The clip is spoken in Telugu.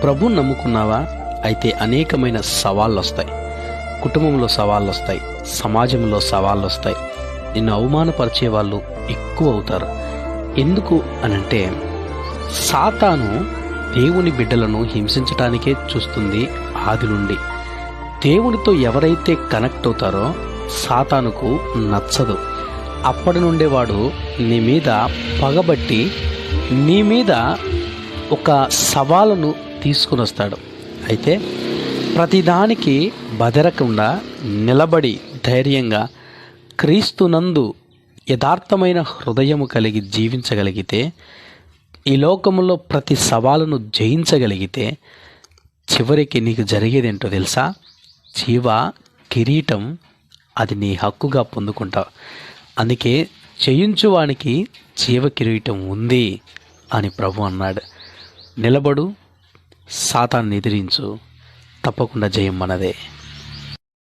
ప్రభువుని నమ్ముకున్నావా? అయితే అనేకమైన సవాళ్ళు వస్తాయి. కుటుంబంలో సవాళ్ళు వస్తాయి, సమాజంలో సవాళ్ళు వస్తాయి. నిన్ను అవమానపరిచే వాళ్ళు ఎక్కువ అవుతారు. ఎందుకు అనంటే, సాతాను దేవుని బిడ్డలను హింసించటానికే చూస్తుంది ఆది నుండి. దేవునితో ఎవరైతే కనెక్ట్ అవుతారో సాతానుకు నచ్చదు. అప్పటి నుండే వాడు నీ మీద పగబట్టి నీ మీద ఒక సవాలును తీసుకుని వస్తాడు. అయితే ప్రతిదానికి బెదరకుండా నిలబడి ధైర్యంగా క్రీస్తునందు యథార్థమైన హృదయము కలిగి జీవించగలిగితే, ఈ లోకములో ప్రతి సవాలును జయించగలిగితే, చివరికి నీకు జరిగేదేంటో తెలుసా? జీవ కిరీటం అది నీ హక్కుగా పొందుకుంటావు. అందుకే జయించువానికి జీవ కిరీటం ఉంది అని ప్రభు అన్నాడు. నిలబడు, సాతాన్ని ఎదిరించు, తప్పకుండా జయం మనదే.